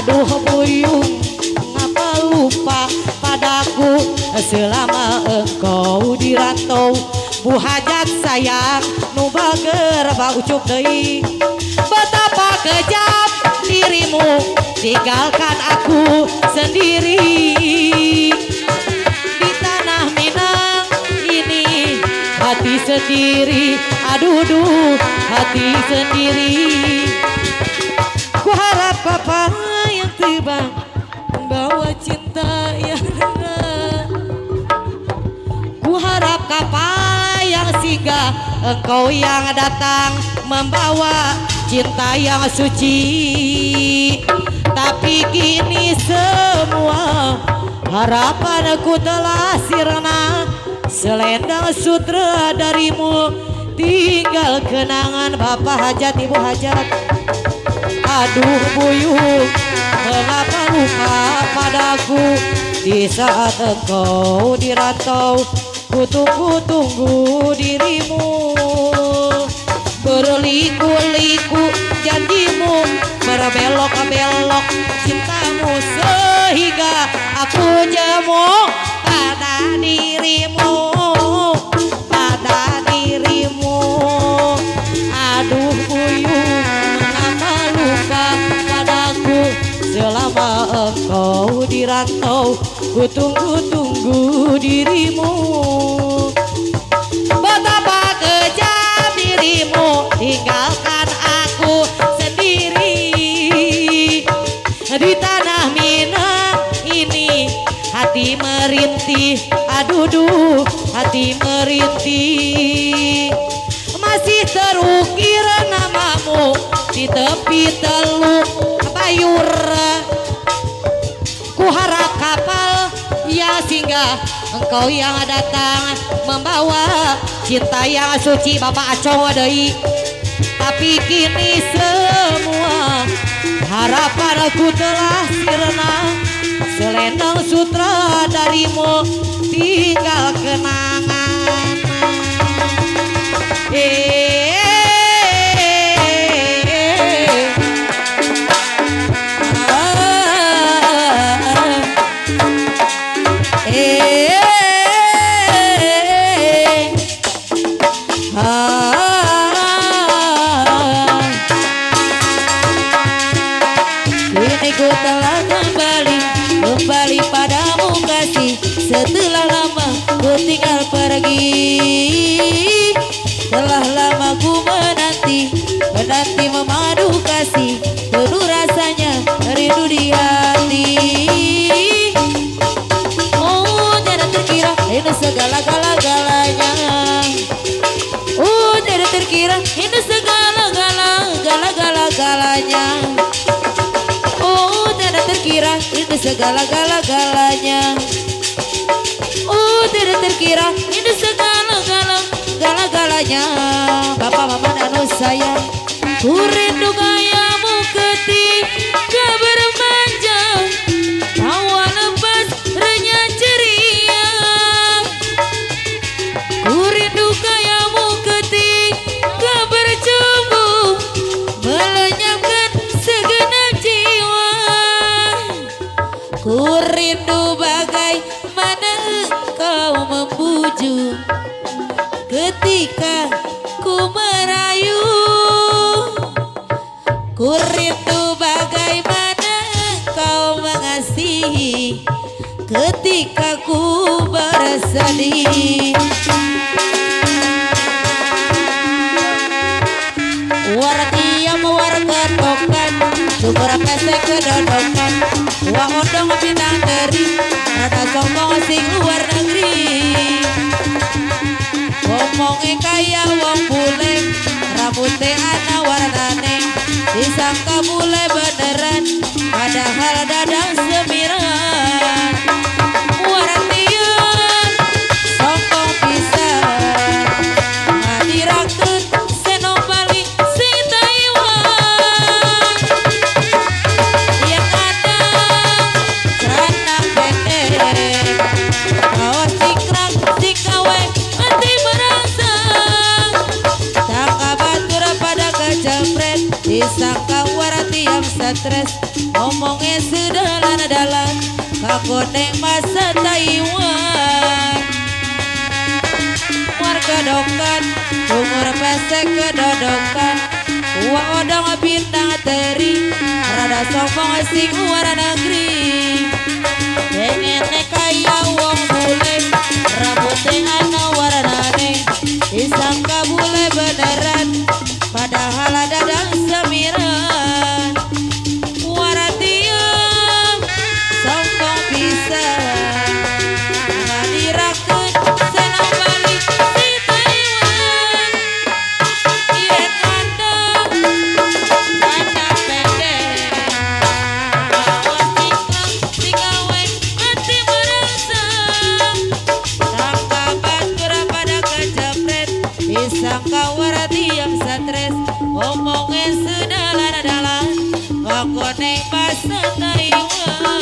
Aduh buyung, ngapa lupa padaku selama engkau di rantau. Bu hajat sayang nu bager baucup deui. Betapa kejam dirimu tinggalkan aku sendiri di tanah Minang ini. Hati sendiri, aduh duh, hati sendiri. Ku harap papa yang tiba membawa cinta yang rendah. Ku harap kapal yang singgah, engkau yang datang membawa cinta yang suci. Tapi kini semua harapanku telah sirna. Selendang sutra darimu, tinggal kenangan bapak hajat ibu hajat. Aduh buyung, mengapa lupa padaku di saat engkau di rantau. Ku tunggu dirimu, berliku-liku janjimu, berbelok-belok cintamu, sehingga aku jemu pada dirimu, pada dirimu. Aduh buyung, mengapa lupa padaku selama engkau di rantau. Ku tunggu dirimu. Betapa kejam dirimu tinggalkan aku sendiri di tanah Minang ini. Hati merintih, aduh duh, hati merintih. Masih terukir namamu di tepi teluk Bayur. Ku harap kapal yang singgah, engkau yang datang membawa cinta yang suci. Bapak acong deui. Tapi kini semua harapanku telah sirna. Selendang sutra darimu, tinggal kenangan. Kini ku telah kembali padamu kasih. Setelah lama ku tinggal pergi, telah lama ku menanti memadu kasih. Penuh rasanya rindu di hati. Oh tidak terkira ini segala-galanya. Oh tidak terkira ini segala-galanya. Oh tidak terkira ini segala-galanya. Oh tidak terkira ini segala-galanya. Bapak mama dan sayang, ku rindu gayamu ketika bermanja, tawa lepas renyah ceria. Ku rindu gayamu ketika bercumbu, melenyapkan segenap jiwa. Ku rindu bagaimana kau membujuk ketika ku merayu. Ku rindu bagaimana kau mengasihi ketika ku bersedih. Wartiam warga tokan, syukur pesek kedodokan. Uang odong bintang teri, rata sombong sing luar negeri. Ngomongnya kaya wong bule, rambutnya ana warnane, disangka bule beneran, padahal dadang semiran. Wartian sombong pisan, ngadirakkeun senopali si Taiwan. Yang ada celana pendek, kaos cikrak sikawe hati merangsang. Tangka batur pada kejepret, disangka warati yang stres. ngomongnya sedalan-dalan kakoneng masa Taiwan warga dokan umur pesek kedodokan uang odong bintang teri rada sombong sing luar negeri pengen kaya uang bule rambutnya ana warnane disangka bule beneran padahal dadang semiran waratiam sombong pisan ngadirakeun senang balik si Taiwan ieu kandang anak pendek bawa tingkang tinggawe hati merasa tangka batur pada kejepret disangka waratiam stres ngomongin sedalan-dalan ngakoneng bahasa Taiwan